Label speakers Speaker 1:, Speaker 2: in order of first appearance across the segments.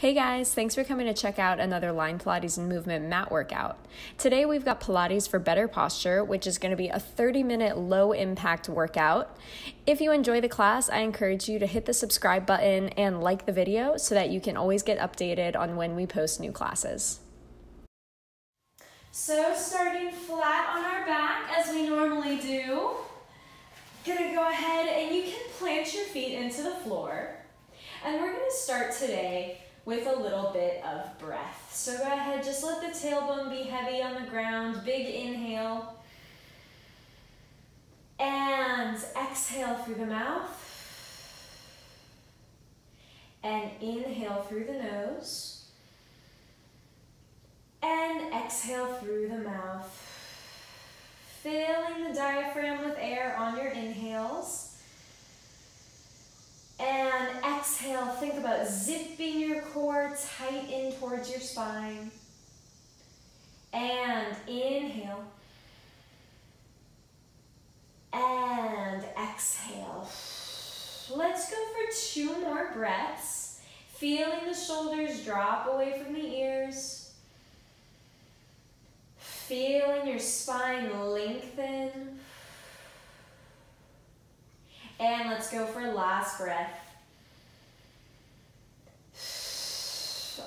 Speaker 1: Hey guys, thanks for coming to check out another Line Pilates and Movement mat workout. Today we've got Pilates for better posture, which is going to be a 30-minute low-impact workout. If you enjoy the class, I encourage you to hit the subscribe button and like the video so that you can always get updated on when we post new classes. So starting flat on our back as we normally do, gonna go ahead and you can plant your feet into the floor. And we're gonna start today with a little bit of breath. So go ahead, just let the tailbone be heavy on the ground. Big inhale. And exhale through the mouth. And inhale through the nose. And exhale through the mouth. Filling the diaphragm with air on your inhales. And exhale, think about zipping your core tight in towards your spine. And inhale. And exhale. Let's go for 2 more breaths. Feeling the shoulders drop away from the ears. Feeling your spine lengthen. And let's go for last breath.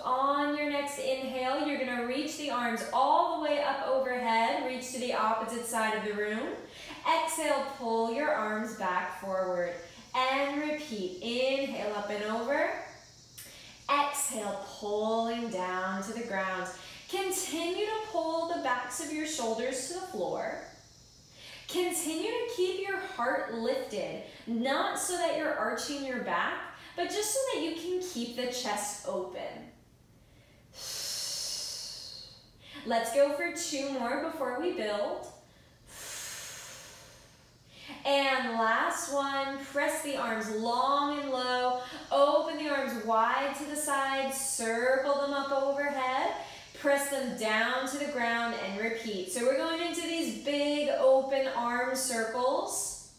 Speaker 1: On your next inhale, you're gonna reach the arms all the way up overhead, reach to the opposite side of the room. Exhale, pull your arms back forward and repeat. Inhale up and over. Exhale, pulling down to the ground. Continue to pull the backs of your shoulders to the floor. Continue to keep your heart lifted, not so that you're arching your back, but just so that you can keep the chest open. Let's go for 2 more before we build. And last one, press the arms long and low, open the arms wide to the side, circle them up overhead. Press them down to the ground and repeat. So we're going into these big open arm circles.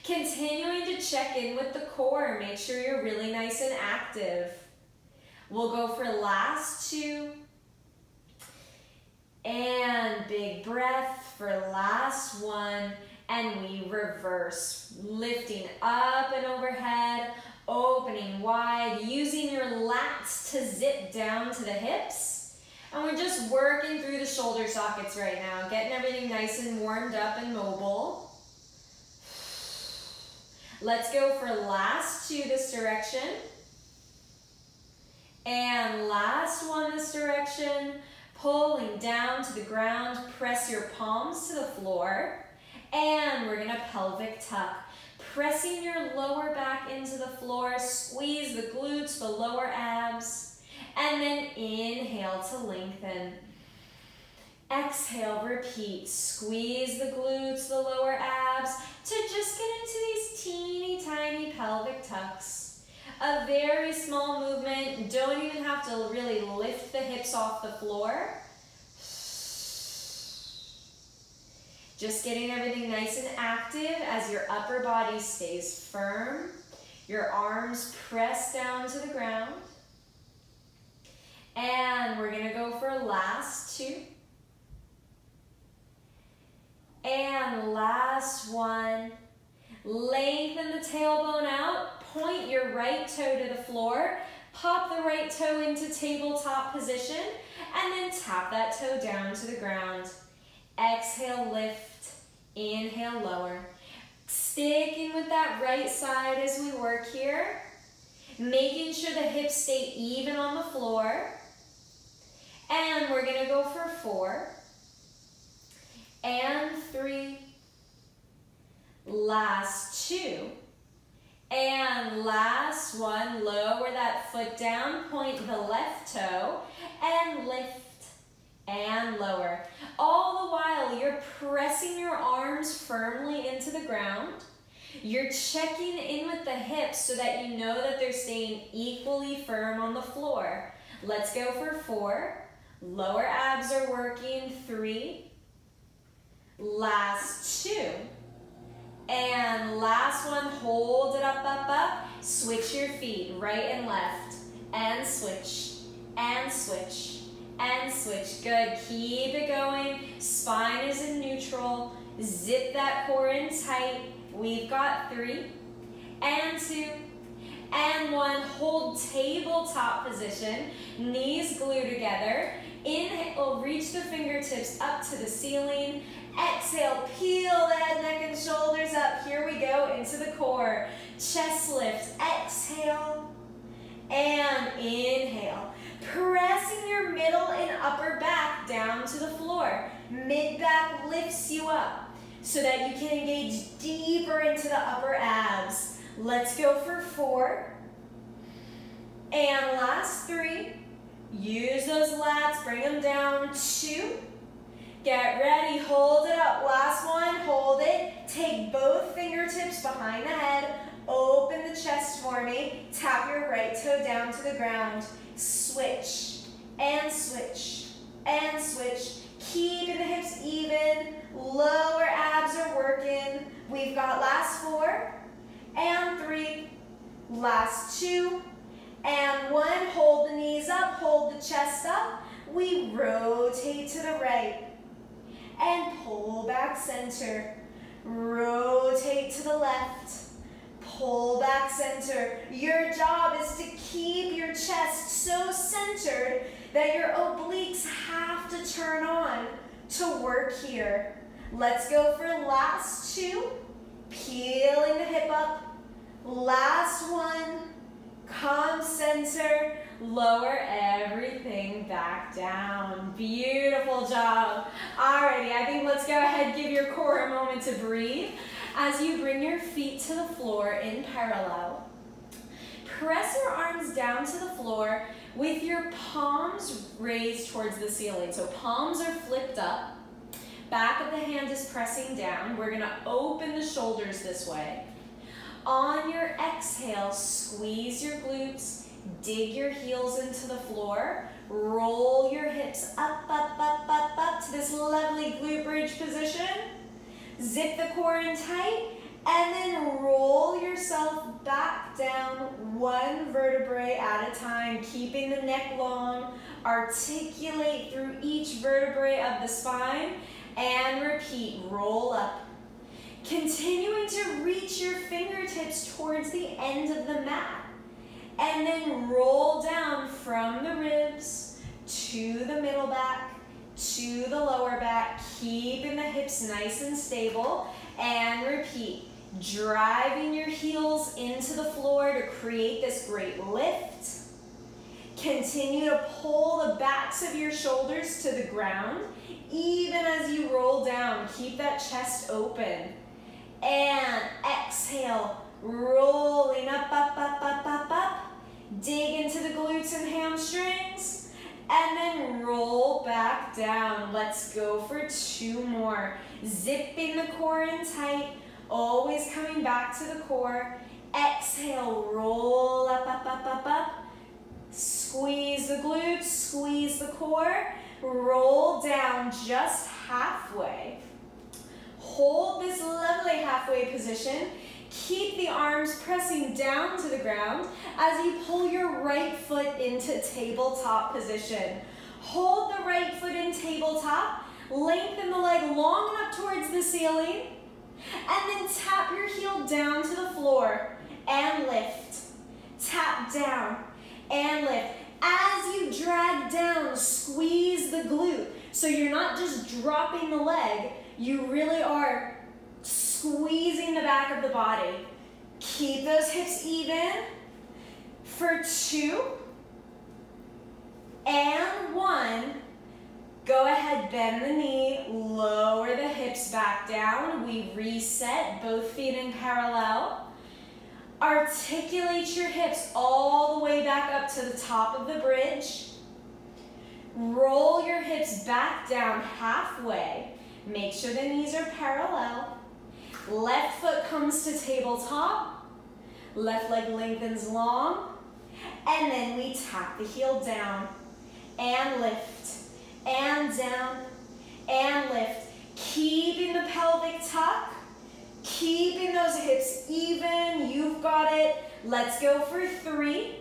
Speaker 1: Continuing to check in with the core. Make sure you're really nice and active. We'll go for last 2. And big breath for last 1. And we reverse. Lifting up and overhead. Opening wide. Using your lats to zip down to the hips. And we're just working through the shoulder sockets right now, getting everything nice and warmed up and mobile. Let's go for last 2 this direction. And last 1 this direction. Pulling down to the ground, press your palms to the floor. And we're gonna pelvic tuck. Pressing your lower back into the floor, squeeze the glutes, the lower abs. And then inhale to lengthen. Exhale, repeat. Squeeze the glutes, the lower abs, to just get into these teeny tiny pelvic tucks. A very small movement. Don't even have to really lift the hips off the floor. Just getting everything nice and active as your upper body stays firm. Your arms press down to the ground. And we're gonna go for last 2. And last 1. Lengthen the tailbone out, point your right toe to the floor, pop the right toe into tabletop position, and then tap that toe down to the ground. Exhale, lift, inhale, lower. Sticking with that right side as we work here, making sure the hips stay even on the floor. And we're gonna go for 4, and 3, last 2, and last 1. Lower that foot down, point the left toe, and lift, and lower. All the while, you're pressing your arms firmly into the ground. You're checking in with the hips so that you know that they're staying equally firm on the floor. Let's go for 4. Lower abs are working. 3. Last 2. And last 1, hold it up, up, up. Switch your feet, right and left. And switch. and switch, and switch. Good, keep it going. Spine is in neutral. Zip that core in tight. We've got 3, and 2, and 1. Hold tabletop position. Knees glue together. Inhale, reach the fingertips up to the ceiling. Exhale, peel the head, neck, and shoulders up. Here we go, into the core. Chest lift, exhale, and inhale. Pressing your middle and upper back down to the floor. Mid-back lifts you up so that you can engage deeper into the upper abs. Let's go for 4. And last 3. Use those lats, bring them down. 2. Get ready, hold it up. Last one, hold it. Take both fingertips behind the head. Open the chest for me. Tap your right toe down to the ground. Switch, and switch, and switch. Keeping the hips even. Lower abs are working. We've got last 4, and 3. Last 2, and 1. Hold the knees up, hold the chest up. We rotate to the right. And pull back center. Rotate to the left. Pull back center. Your job is to keep your chest so centered that your obliques have to turn on to work here. Let's go for last 2. Peeling the hip up. Last 1. Come center. Lower everything back down. Beautiful job. Alrighty, I think let's go ahead, give your core a moment to breathe as you bring your feet to the floor in parallel. Press your arms down to the floor with your palms raised towards the ceiling. So palms are flipped up. Back of the hand is pressing down. We're gonna open the shoulders this way. On your exhale, squeeze your glutes. Dig your heels into the floor. Roll your hips up, up, up, up, up to this lovely glute bridge position. Zip the core in tight, and then roll yourself back down 1 vertebrae at a time, keeping the neck long. Articulate through each vertebrae of the spine, and repeat, roll up. Continuing to reach your fingertips towards the end of the mat. And then roll down from the ribs to the middle back, to the lower back, keeping the hips nice and stable. And repeat, driving your heels into the floor to create this great lift. Continue to pull the backs of your shoulders to the ground. Even as you roll down, keep that chest open. And exhale. Rolling up, up, up, up, up, up. Dig into the glutes and hamstrings. And then roll back down. Let's go for 2 more. Zipping the core in tight. Always coming back to the core. Exhale, roll up, up, up, up, up. Squeeze the glutes, squeeze the core. Roll down just halfway. Hold this lovely halfway position. Keep the arms pressing down to the ground as you pull your right foot into tabletop position. Hold the right foot in tabletop. Lengthen the leg long enough towards the ceiling. And then tap your heel down to the floor and lift. Tap down and lift. As you drag down, squeeze the glute. So you're not just dropping the leg, you really are squeezing the back of the body. Keep those hips even for 2 and 1. Go ahead, bend the knee, lower the hips back down. We reset, both feet in parallel. Articulate your hips all the way back up to the top of the bridge. Roll your hips back down halfway. Make sure the knees are parallel. Left foot comes to tabletop. Left leg lengthens long. And then we tap the heel down and lift. And down and lift. Keeping the pelvic tuck. Keeping those hips even. You've got it. Let's go for 3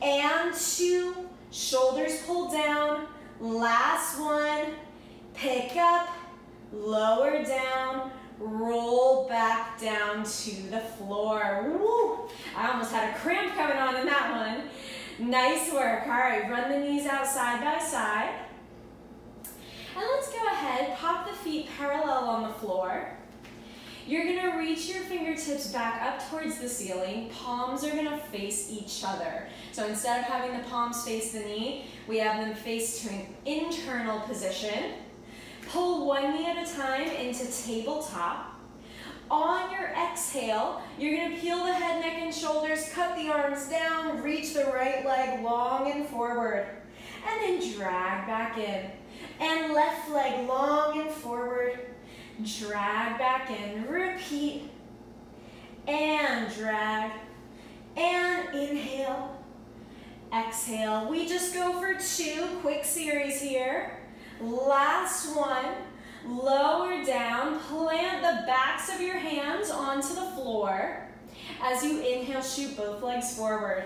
Speaker 1: and 2. Shoulders pull down. Last one. Pick up, lower down, roll back down to the floor. Woo! I almost had a cramp coming on in that one. Nice work. All right, run the knees out side by side. And let's go ahead, pop the feet parallel on the floor. You're gonna reach your fingertips back up towards the ceiling. Palms are gonna face each other. So instead of having the palms face the knee, we have them face to an internal position. Pull one knee at a time into tabletop. On your exhale, you're gonna peel the head, neck, and shoulders, cut the arms down, reach the right leg long and forward, and then drag back in. And left leg long and forward, drag back in, repeat, and drag, and inhale, exhale. We just go for 2 quick series here. Last one, lower down, plant the backs of your hands onto the floor. As you inhale, shoot both legs forward.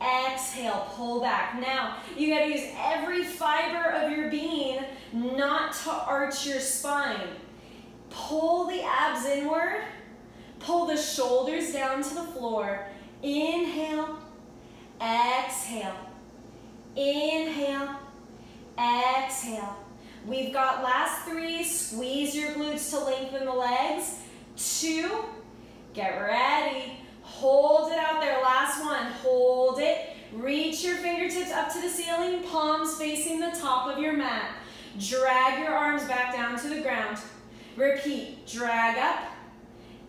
Speaker 1: Exhale, pull back. Now, you gotta use every fiber of your being not to arch your spine. Pull the abs inward, pull the shoulders down to the floor. Inhale, exhale, inhale, exhale. We've got last 3, squeeze your glutes to lengthen the legs. 2, get ready. Hold it out there, last one, hold it. Reach your fingertips up to the ceiling, palms facing the top of your mat. Drag your arms back down to the ground. Repeat, drag up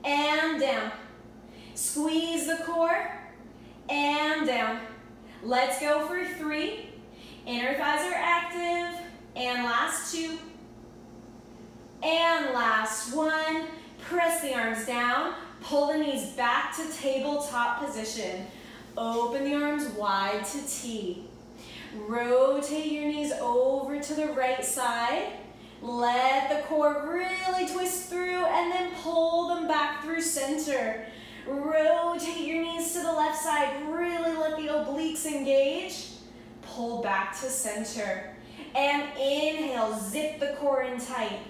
Speaker 1: and down. Squeeze the core and down. Let's go for 3. Inner thighs are active. And last 2. And last 1. Press the arms down. Pull the knees back to tabletop position. Open the arms wide to T. Rotate your knees over to the right side. Let the core really twist through and then pull them back through center. Rotate your knees to the left side. Really let the obliques engage. Pull back to center. And inhale, zip the core in tight.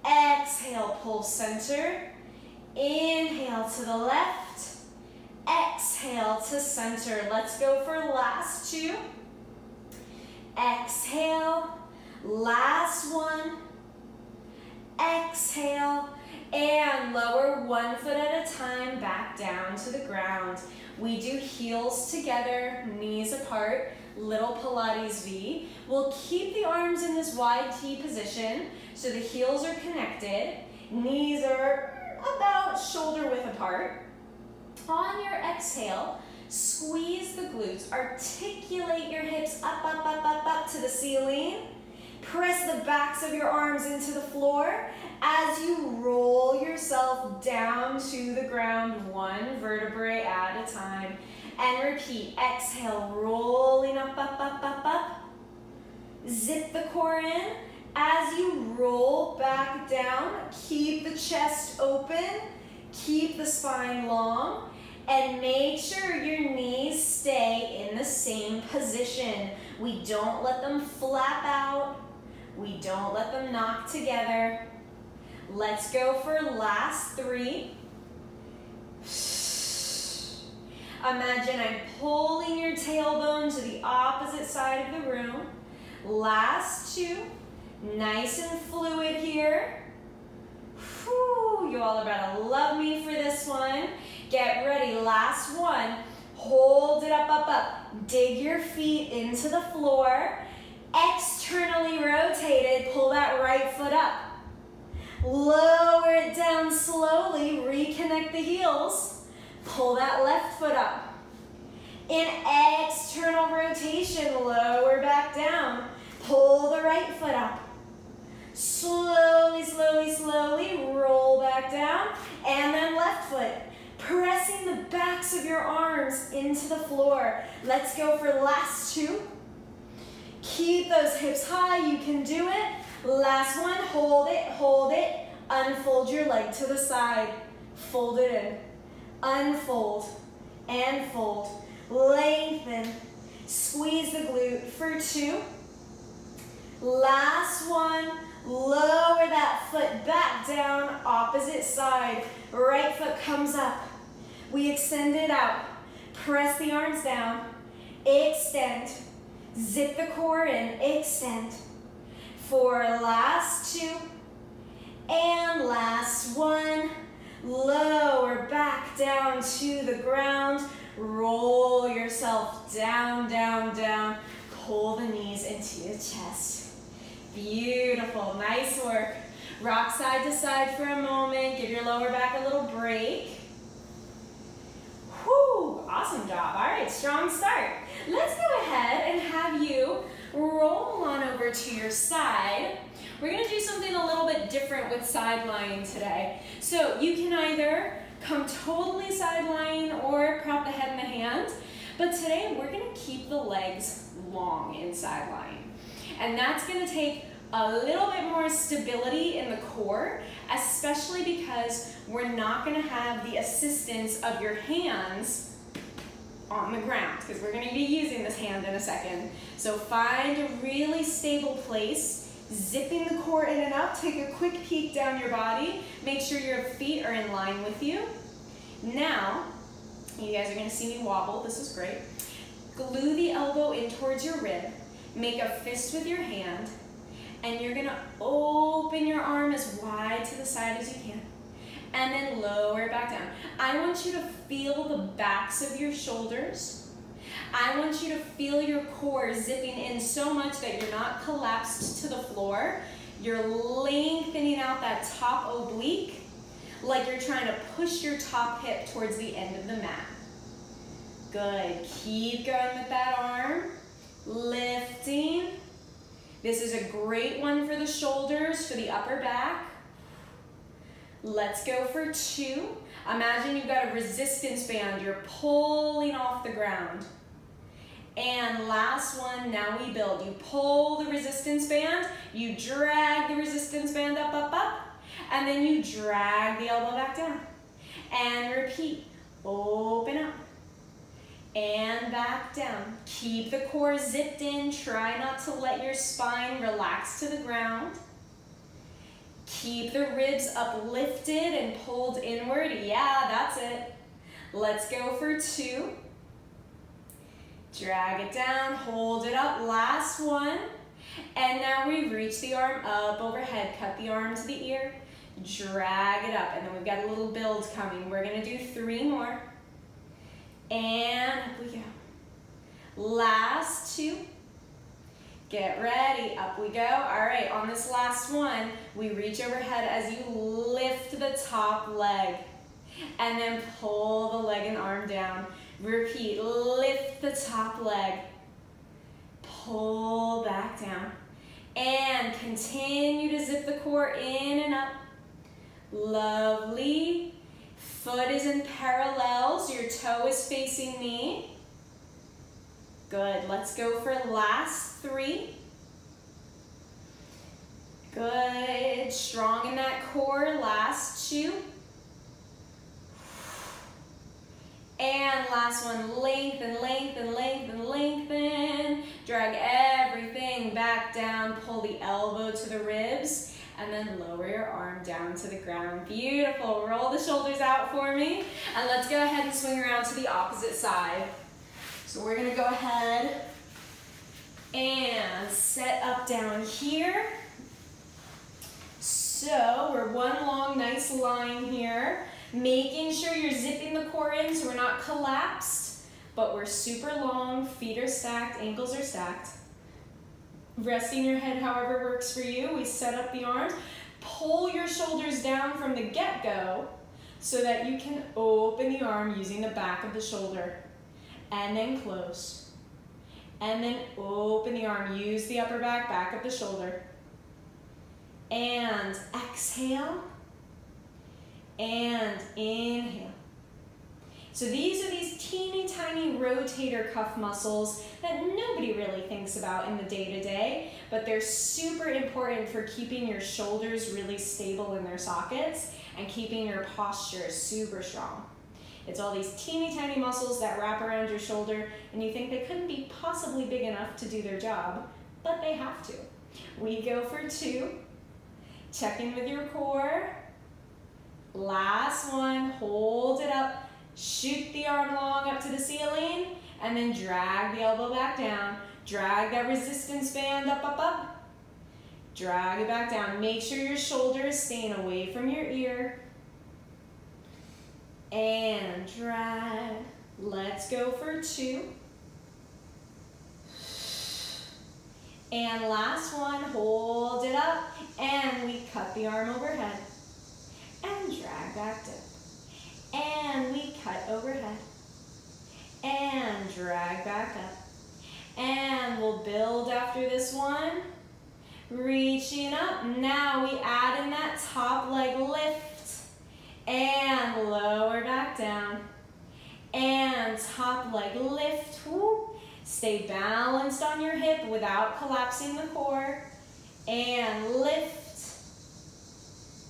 Speaker 1: Exhale, pull center. Inhale to the left. Exhale to center. Let's go for last 2. Exhale. Last one. Exhale. And lower 1 foot at a time back down to the ground. We do heels together, knees apart. Little Pilates V. We'll keep the arms in this wide T position so the heels are connected. Knees are about shoulder width apart. On your exhale, squeeze the glutes. Articulate your hips up, up, up, up, up to the ceiling. Press the backs of your arms into the floor as you roll yourself down to the ground, 1 vertebrae at a time. And repeat, exhale, rolling up, up, up, up, up. Zip the core in. As you roll back down, keep the chest open, keep the spine long, and make sure your knees stay in the same position. We don't let them flap out. We don't let them knock together. Let's go for last 3. Imagine I'm pulling your tailbone to the opposite side of the room. Last 2. Nice and fluid here. Whew, you all are about to love me for this one. Get ready, last 1. Hold it up, up, up. Dig your feet into the floor. Externally rotated, pull that right foot up. Lower it down slowly, reconnect the heels. Pull that left foot up. In external rotation, lower back down. Pull the right foot up. Slowly, slowly, slowly, roll back down. And then left foot. Pressing the backs of your arms into the floor. Let's go for last 2. Keep those hips high, you can do it. Last one, hold it. Unfold your leg to the side. Fold it in. Unfold and fold. Lengthen. Squeeze the glute for 2. Last one. Lower that foot back down, opposite side. Right foot comes up. We extend it out. Press the arms down. Extend. Zip the core in. Extend. For last 2. And last 1. Lower back down to the ground. Roll yourself down, down, down. Pull the knees into your chest. Beautiful, nice work. Rock side to side for a moment. Give your lower back a little break. Whew, awesome job. All right, strong start. Let's go ahead and have you roll on over to your side. We're gonna do something a little bit different with side lying today. So you can either come totally side lying or prop the head in the hand, but today we're gonna keep the legs long in side lying. And that's gonna take a little bit more stability in the core, especially because we're not gonna have the assistance of your hands on the ground, because we're gonna be using this hand in a second. So find a really stable place, zipping the core in and up. Take a quick peek down your body. Make sure your feet are in line with you. Now, you guys are gonna see me wobble. This is great. Glue the elbow in towards your rib. Make a fist with your hand, and you're gonna open your arm as wide to the side as you can, and then lower it back down. I want you to feel the backs of your shoulders. I want you to feel your core zipping in so much that you're not collapsed to the floor. You're lengthening out that top oblique like you're trying to push your top hip towards the end of the mat. Good, keep going with that arm. Lifting. This is a great one for the shoulders, for the upper back. Let's go for 2. Imagine you've got a resistance band. You're pulling off the ground. And last one, now we build. You pull the resistance band, you drag the resistance band up, up, up, and then you drag the elbow back down. And repeat. Open up. And back down. Keep the core zipped in. Try not to let your spine relax to the ground. Keep the ribs uplifted and pulled inward. Yeah, that's it. Let's go for 2. Drag it down, hold it up. Last one. And now we reach the arm up overhead. Cut the arm to the ear. Drag it up. And then we've got a little build coming. We're going to do 3 more. And up we go. Last 2. Get ready, up we go. All right, on this last one, we reach overhead as you lift the top leg. And then pull the leg and arm down. Repeat, lift the top leg. Pull back down. And continue to zip the core in and up. Lovely. Foot is in parallels, your toe is facing me. Good, let's go for last 3. Good, strong in that core, last 2. And last one, lengthen, lengthen, lengthen, lengthen. Drag everything back down, pull the elbow to the ribs. And then lower your arm down to the ground. Beautiful. Roll the shoulders out for me. And let's go ahead and swing around to the opposite side. So we're going to go ahead and set up down here. So we're one long, nice line here. Making sure you're zipping the core in so we're not collapsed, but we're super long. Feet are stacked, ankles are stacked. Resting your head however works for you. We set up the arms. Pull your shoulders down from the get-go so that you can open the arm using the back of the shoulder. And then close. And then open the arm. Use the upper back, back of the shoulder. And exhale. And inhale. So these are these teeny tiny rotator cuff muscles that nobody really thinks about in the day-to-day, but they're super important for keeping your shoulders really stable in their sockets and keeping your posture super strong. It's all these teeny tiny muscles that wrap around your shoulder, and you think they couldn't be possibly big enough to do their job, but they have to. We go for 2. Check in with your core. Last one, hold it up. Shoot the arm long up to the ceiling, and then drag the elbow back down. Drag that resistance band up, up, up. Drag it back down. Make sure your shoulder is staying away from your ear. And drag. Let's go for 2. And last one, hold it up, and we cut the arm overhead. And drag back down. And we cut overhead. And drag back up. And we'll build after this one. Reaching up. Now we add in that top leg lift. And lower back down. And top leg lift. Woo. Stay balanced on your hip without collapsing the core. And lift.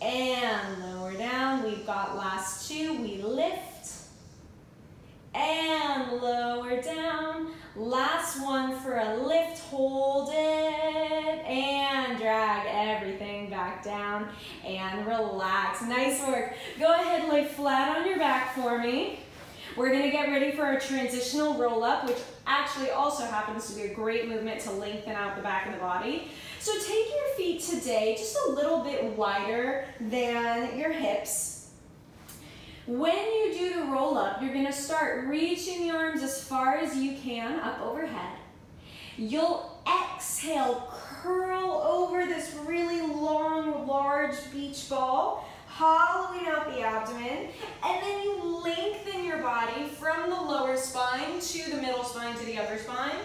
Speaker 1: And lower down. We've got last 2. We lift. And lower down. Last one for a lift. Hold it. And drag everything back down. And relax. Nice work. Go ahead and lay flat on your back for me. We're going to get ready for our transitional roll-up, which actually also happens to be a great movement to lengthen out the back of the body. So take your feet today just a little bit wider than your hips. When you do the roll-up, you're going to start reaching the arms as far as you can up overhead. You'll exhale, curl over this really long, large beach ball, hollowing out the abdomen, and then you lengthen your body from the lower spine to the middle spine to the upper spine.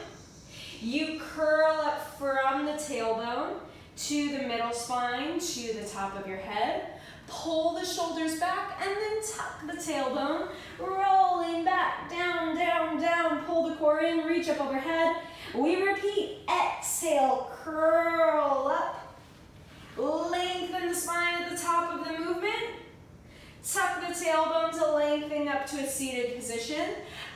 Speaker 1: You curl up from the tailbone to the middle spine to the top of your head. Pull the shoulders back and then tuck the tailbone, rolling back, down, down, down. Pull the core in, reach up overhead. We repeat, exhale, curl up. Lengthen the spine at the top of the movement. Tuck the tailbone to lengthen up to a seated position.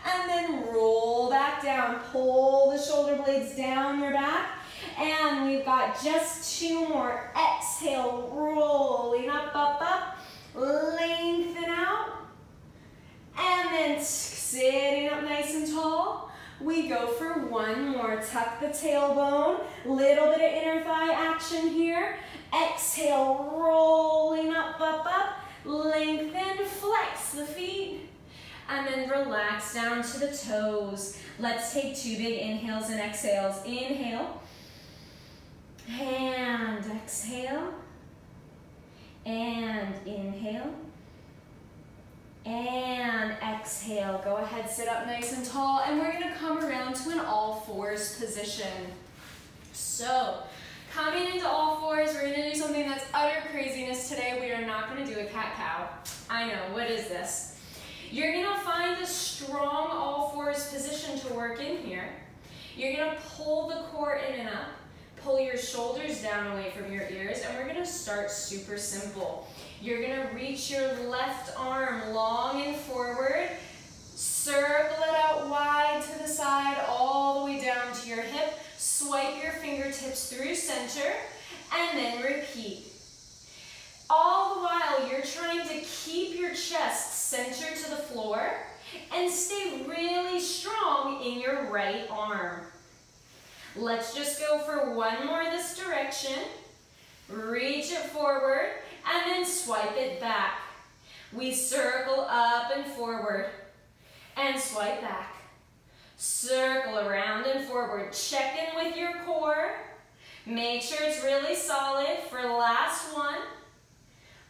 Speaker 1: And then roll back down. Pull the shoulder blades down your back. And we've got just 2 more. Exhale, rolling up, up, up. Lengthen out. And then sitting up nice and tall. We go for 1 more. Tuck the tailbone. Little bit of inner thigh action here. Exhale, rolling up, up, up. Lengthen, flex the feet. And then relax down to the toes. Let's take 2 big inhales and exhales. Inhale. And exhale. And inhale. And exhale. Go ahead, sit up nice and tall. And we're going to come around to an all-fours position. So, coming into all fours, we're going to do something that's utter craziness today. We are not going to do a cat-cow. I know, what is this? You're going to find a strong all-fours position to work in here. You're going to pull the core in and up. Pull your shoulders down away from your ears, and we're going to start super simple. You're going to reach your left arm long and forward. Circle it out wide to the side, all the way down to your hip. Swipe your fingertips through center, and then repeat. All the while, you're trying to keep your chest centered to the floor and stay really strong in your right arm. Let's just go for 1 more this direction. Reach it forward, and then swipe it back. We circle up and forward, and swipe back. Circle around and forward. Check in with your core. Make sure it's really solid for the last one.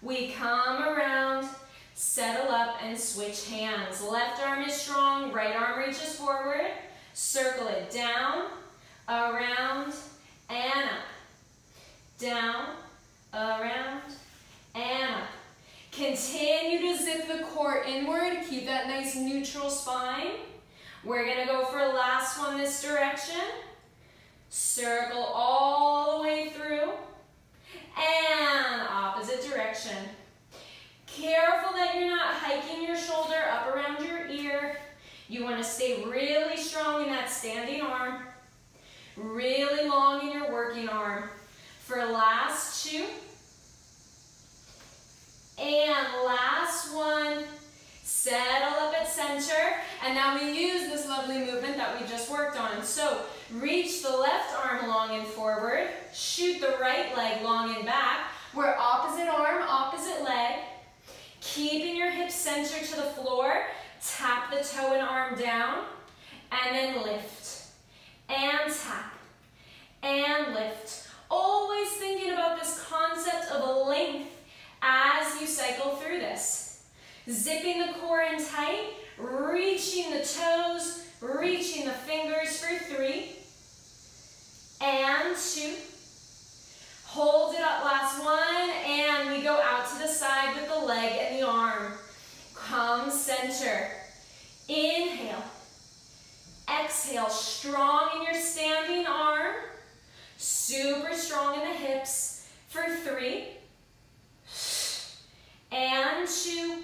Speaker 1: We come around, settle up, and switch hands. Left arm is strong, right arm reaches forward. Circle it down, around, and up. Down, around, and up. Continue to zip the core inward. Keep that nice neutral spine. We're going to go for a last one this direction. Circle all the way through. And opposite direction. Careful that you're not hiking your shoulder up around You want to stay really strong in that standing arm, really long in your working arm. For last 2, and last 1. Settle up at center, and now we use this lovely movement that we just worked on. So reach the left arm long and forward, shoot the right leg long and back. We're opposite arm, opposite leg. Keeping your hips centered to the floor, tap the toe and arm down, and then lift, and tap, and lift. Always thinking about this concept of a length as you cycle through this. Zipping the core in tight, reaching the toes, reaching the fingers for 3, and 2. Hold it up, last 1, and we go out to the side with the leg and the arm. Come center. Inhale. Exhale, strong in your standing arm, super strong in the hips for 3, and 2.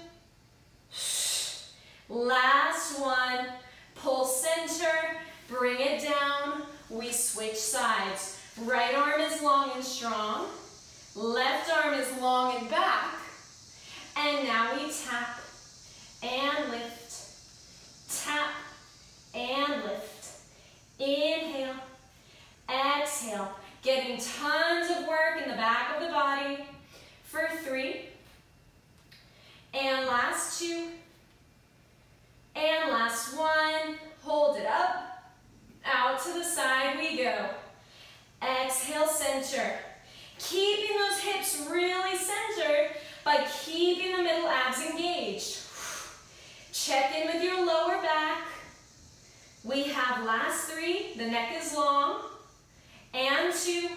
Speaker 1: Last 1, pull center, bring it down, we switch sides. Right arm is long and strong, left arm is long and back, and now we tap and lift, tap and lift. Inhale, exhale, getting tons of work in the back of the body for 3, and last 2, and last 1, hold it up, out to the side we go. Exhale, center. Keeping those hips really centered by keeping the middle abs engaged. Check in with your lower back. We have last 3, the neck is long, and 2,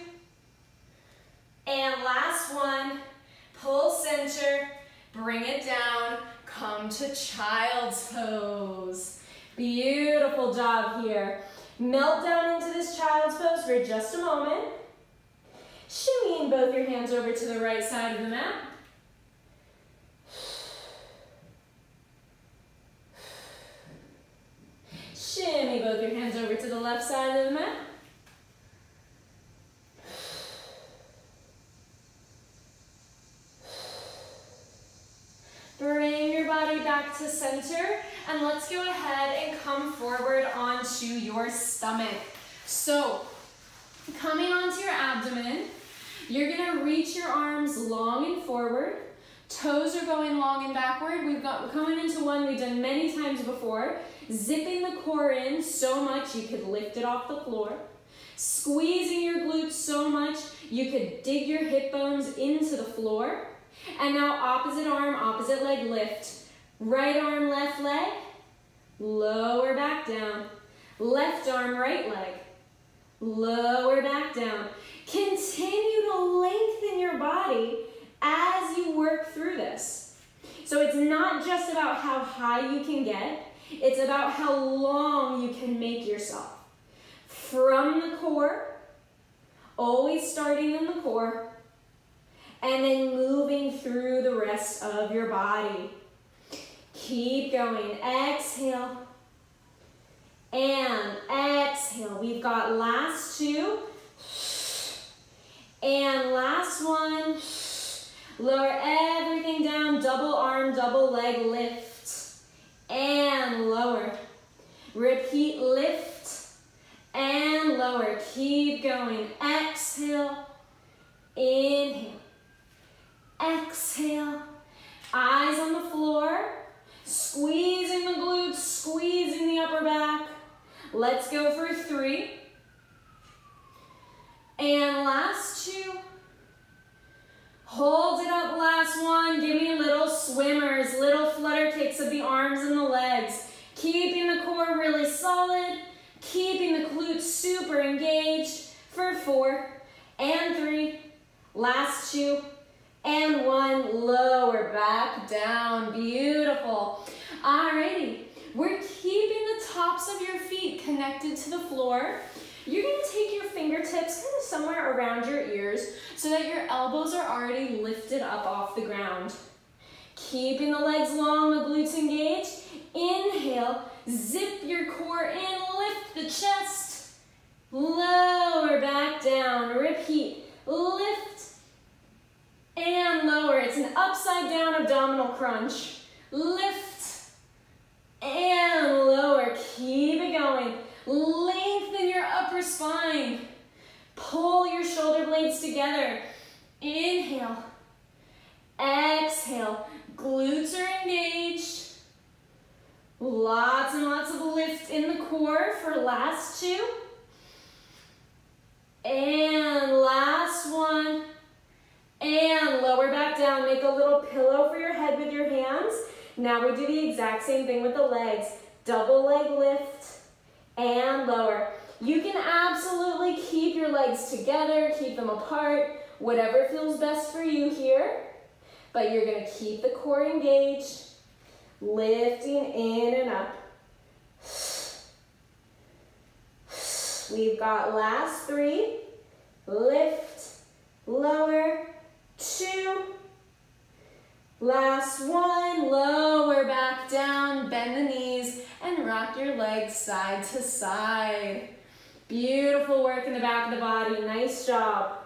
Speaker 1: and last 1, pull center, bring it down, come to child's pose. Beautiful job here. Melt down into this child's pose for just a moment. Shimmying both your hands over to the right side of the mat. Shimmy both your hands over to the left side of the mat. Bring your body back to center, and let's go ahead and come forward onto your stomach. So, coming onto your abdomen, you're gonna reach your arms long and forward. Toes are going long and backward. We're coming into one we've done many times before. Zipping the core in so much you could lift it off the floor. Squeezing your glutes so much you could dig your hip bones into the floor. And now opposite arm, opposite leg lift. Right arm, left leg. Lower back down. Left arm, right leg. Lower back down. Continue to lengthen your body as you work through this. So it's not just about how high you can get. It's about how long you can make yourself. From the core, always starting in the core, and then moving through the rest of your body. Keep going. Exhale. And exhale. We've got last 2. And last 1. Lower everything down. Double arm, double leg lift. And lower. Repeat, lift. And lower. Keep going. Exhale. Inhale. Exhale, eyes on the floor, squeezing the glutes, squeezing the upper back. Let's go for 3. And last 2. Hold it up, last 1. Give me little swimmers, little flutter kicks of the arms and the legs. Keeping the core really solid, keeping the glutes super engaged for 4 and 3. Last 2. And 1, lower back down, beautiful. Alrighty, we're keeping the tops of your feet connected to the floor. You're gonna take your fingertips kind of somewhere around your ears so that your elbows are already lifted up off the ground. Keeping the legs long, the glutes engaged. Inhale, Zip your core in, lift the chest. Lower back down, repeat. Lift and lower. It's an upside down abdominal crunch. Lift and lower. Keep it going. Lengthen your upper spine. Pull your shoulder blades together. Inhale. Exhale. Glutes are engaged. Lots and lots of lift in the core for last two. And last one. And lower back down. Make a little pillow for your head with your hands. Now we do the exact same thing with the legs. Double leg lift and lower. You can absolutely keep your legs together, keep them apart, whatever feels best for you here. But you're going to keep the core engaged, lifting in and up. We've got last three. Lift, lower, two. Last one, lower back down, bend the knees, and rock your legs side to side. Beautiful work in the back of the body, nice job.